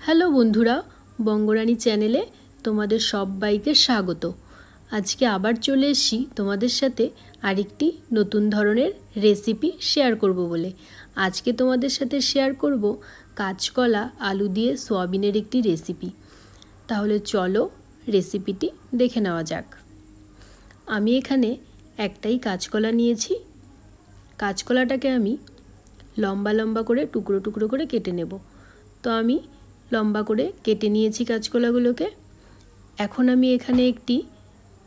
Hello বন্ধুরা, বঙ্গরানী চ্যানেলে তোমাদের সবাইকে স্বাগত। আজকে আবার চলে এসেছি তোমাদের সাথে আরেকটি নতুন ধরনের রেসিপি শেয়ার করব বলে। আজকে তোমাদের সাথে শেয়ার করব কাঁচকলা আলু দিয়ে সয়াবিনের একটি রেসিপি। তাহলে চলো রেসিপিটি দেখে নেওয়া যাক। আমি এখানে একটাই কাঁচকলা নিয়েছি। কাঁচকলাটাকে আমি লম্বা লম্বা করে টুকরো টুকরো করে কেটে নেব। তো আমি লম্বা করে কেটে নিয়েছি কাঁচকলাগুলোকে। এখন আমি এখানে একটি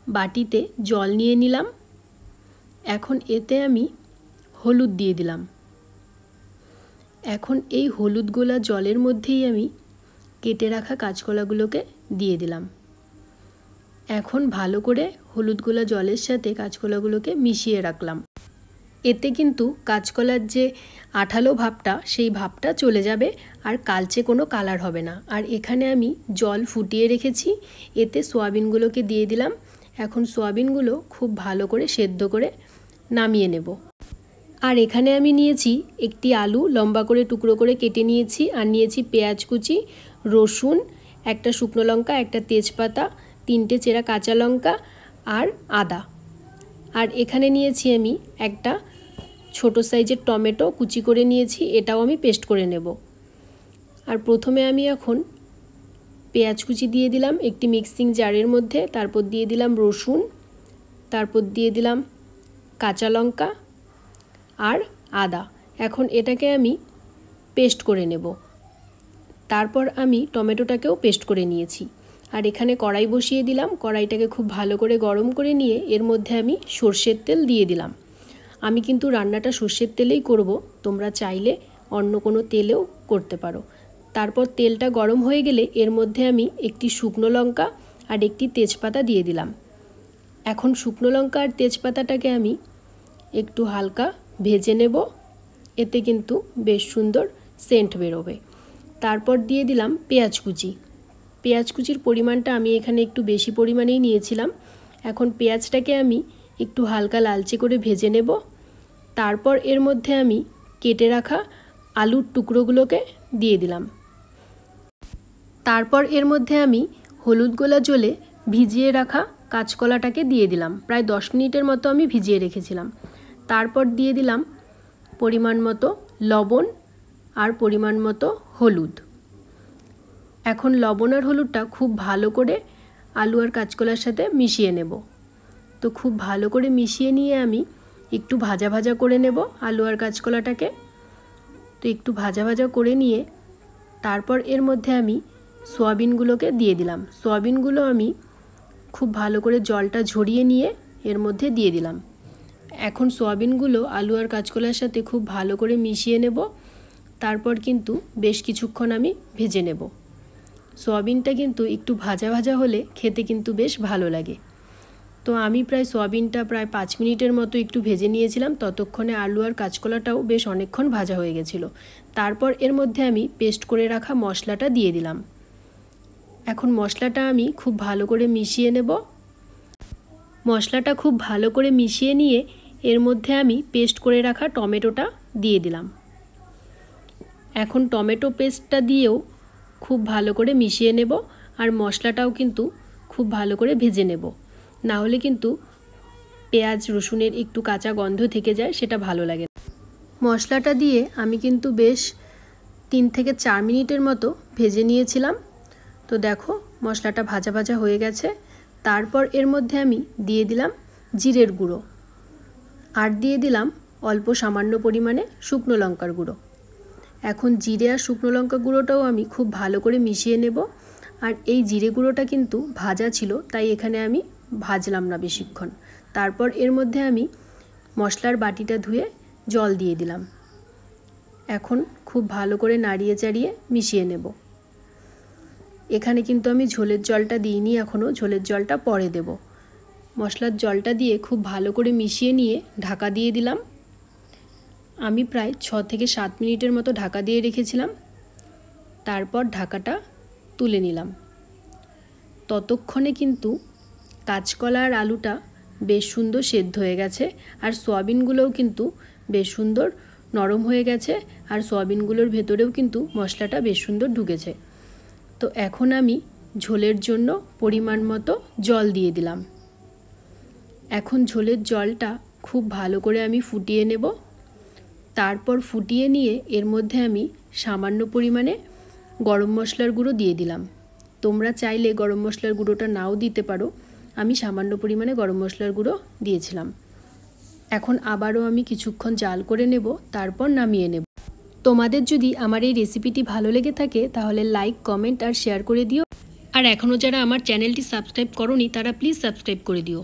বাটিতে জল নিয়ে নিলাম। এখন এতে আমি হলুদ দিয়ে দিলাম। এখন এই হলুদ গোলা জলের মধ্যেই আমি কেটে রাখা কাঁচকলাগুলোকে দিয়ে দিলাম। এখন ভালো করে হলুদ গোলা জলের সাথে কাঁচকলাগুলোকে মিশিয়ে রাখলাম। এতে কিন্তু কাঁচকলার যে আঠালো ভাবটা সেই ভাবটা চলে যাবে আর কালচে কোনো কালার হবে না। আর এখানে আমি জল ফুটিয়ে রেখেছি, এতে সয়াবিনগুলোকে দিয়ে দিলাম। এখন সয়াবিনগুলো খুব ভালো করে সেদ্ধ করে নামিয়ে নেব। আর এখানে আমি নিয়েছি একটি আলু লম্বা করে টুকরো করে কেটে নিয়েছি, আর নিয়েছি পেঁয়াজ কুচি, রসুন, একটা শুকনো লঙ্কা, একটা তেজপাতা, 3টে চেরা কাঁচা লঙ্কা আর আদা। আর এখানে নিয়েছি আমি একটা ছোট সাইজের টমেটো কুচি করে নিয়েছি, এটাও আমি পেস্ট করে নেব। আর প্রথমে আমি এখন পেঁয়াজ কুচি দিয়ে দিলাম একটি মিক্সিং জারের মধ্যে, তারপর দিয়ে দিলাম রসুন, তারপর দিয়ে দিলাম কাঁচা লঙ্কা আর আদা। এখন এটাকে আমি পেস্ট করে নেব। তারপর আমি টমেটোটাকেও পেস্ট করে নিয়েছি। আর এখানে কড়াই বসিয়ে দিলাম। কড়াইটাকে খুব ভালো করে গরম করে নিয়ে এর মধ্যে আমি সর্ষের তেল দিয়ে দিলাম। আমি কিন্তু রান্নাটা সর্ষের তেলেই করব, তোমরা চাইলে অন্য কোনো তেলেও করতে পারো। তারপর তেলটা গরম হয়ে গেলে এর মধ্যে আমি একটি শুকনো লঙ্কা আর একটি তেজপাতা দিয়ে দিলাম। এখন শুকনো লঙ্কা আর তেজপাতাটাকে আমি একটু হালকা ভেজে নেব, এতে কিন্তু বেশ সুন্দর সেন্ট বেরোবে। তারপর দিয়ে দিলাম পেঁয়াজ কুচি। পেঁয়াজ কুচির পরিমাণটা আমি এখানে একটু বেশি পরিমাণেই নিয়েছিলাম। এখন পেঁয়াজটাকে আমি একটু হালকা লালচে করে ভেজে নেব। তারপর এর মধ্যে আমি কেটে রাখা আলুর টুকরোগুলোকে দিয়ে দিলাম। তারপর এর মধ্যে আমি হলুদ গোলা জলে ভিজিয়ে রাখা কাঁচকলাটাকে দিয়ে দিলাম। প্রায় 10 মিনিটের মতো আমি ভিজিয়ে রেখেছিলাম। তারপর দিয়ে দিলাম পরিমাণ মতো লবণ আর পরিমাণ মতো হলুদ। এখন লবণ আর হলুদটা খুব ভালো করে আলু আর কাঁচকলার সাথে মিশিয়ে নেব। তো খুব ভালো করে মিশিয়ে নিয়ে আমি একটু ভাজা ভাজা করে নেব আলু আর কাঁচকলাটাকে। তো একটু ভাজা ভাজা করে নিয়ে তারপর এর মধ্যে আমি সয়াবিনগুলোকে দিয়ে দিলাম। সয়াবিনগুলো আমি খুব ভালো করে জলটা ঝরিয়ে নিয়ে এর মধ্যে দিয়ে দিলাম। এখন সয়াবিনগুলো আলু আর কাঁচকলার সাথে খুব ভালো করে মিশিয়ে নেব। তারপর কিন্তু বেশ কিছুক্ষণ আমি ভেজে নেব। সয়াবিনটা কিন্তু একটু ভাজা ভাজা হলে খেতে কিন্তু বেশ ভালো লাগে। তো আমি সয়াবিনটা প্রায় 5 মিনিটের মতো একটু ভেজে নিয়েছিলাম। ততক্ষণে আলু আর কাঁচকলাটাও বেশ অনেকক্ষণ ভাজা হয়ে গেছিলো। তারপর এর মধ্যে আমি পেস্ট করে রাখা মশলাটা দিয়ে দিলাম। এখন মশলাটা আমি খুব ভালো করে মিশিয়ে নেব। মশলাটা খুব ভালো করে মিশিয়ে নিয়ে এর মধ্যে আমি পেস্ট করে রাখা টমেটোটা দিয়ে দিলাম। এখন টমেটো পেস্টটা দিয়েও খুব ভালো করে মিশিয়ে নেব। আর মশলাটাও কিন্তু খুব ভালো করে ভেজে নেব, না হলে কিন্তু পেঁয়াজ রসুনের একটু কাঁচা গন্ধ থেকে যায়, সেটা ভালো লাগে না। মশলাটা দিয়ে আমি কিন্তু বেশ 3 থেকে 4 মিনিটের মতো ভেজে নিয়েছিলাম। তো দেখো মশলাটা ভাজা ভাজা হয়ে গেছে। তারপর এর মধ্যে আমি দিয়ে দিলাম জিরের গুঁড়ো আর দিয়ে দিলাম অল্প সামান্য পরিমাণে শুকনো লঙ্কার গুঁড়ো। এখন জিরে আর শুকনো লঙ্কা গুঁড়োটাও আমি খুব ভালো করে মিশিয়ে নেব। আর এই জিরে গুঁড়োটা কিন্তু ভাজা ছিল, তাই এখানে আমি ভাজলাম না বেশিক্ষণ। তারপর এর মধ্যে আমি মশলার বাটিটা ধুয়ে জল দিয়ে দিলাম। এখন খুব ভালো করে নাড়িয়ে চাড়িয়ে মিশিয়ে নেব। এখানে কিন্তু আমি ঝোলের জলটা দিইনি, এখনও ঝোলের জলটা পরে দেব। মশলার জলটা দিয়ে খুব ভালো করে মিশিয়ে নিয়ে ঢাকা দিয়ে দিলাম। আমি প্রায় 6 থেকে 7 মিনিটের মতো ঢাকা দিয়ে রেখেছিলাম। তারপর ঢাকাটা তুলে নিলাম। ততক্ষণে কিন্তু কাঁচকলা আর আলুটা বেশ সুন্দর সেদ্ধ হয়ে গেছে, আর সয়াবিনগুলোও কিন্তু বেশ সুন্দর নরম হয়ে গেছে, আর সয়াবিনগুলোর ভেতরেও কিন্তু মশলাটা বেশ সুন্দর ঢুকেছে। তো এখন আমি ঝোলের জন্য পরিমাণ মতো জল দিয়ে দিলাম। এখন ঝোলের জলটা খুব ভালো করে আমি ফুটিয়ে নেব। তারপর ফুটিয়ে নিয়ে এর মধ্যে আমি সামান্য পরিমাণে গরম মশলার গুঁড়ো দিয়ে দিলাম। তোমরা চাইলে গরম মশলার গুঁড়োটা নাও দিতে পারো, আমি সামান্য পরিমাণে গরম মশলার গুঁড়ো দিয়েছিলাম। এখন আবারও আমি কিছুক্ষণ জাল করে নেব, তারপর নামিয়ে নেব। তোমাদের যদি আমার এই রেসিপিটি ভালো লেগে থাকে তাহলে লাইক, কমেন্ট আর শেয়ার করে দিও। আর এখনও যারা আমার চ্যানেলটি সাবস্ক্রাইব করোনি তারা প্লিজ সাবস্ক্রাইব করে দিও।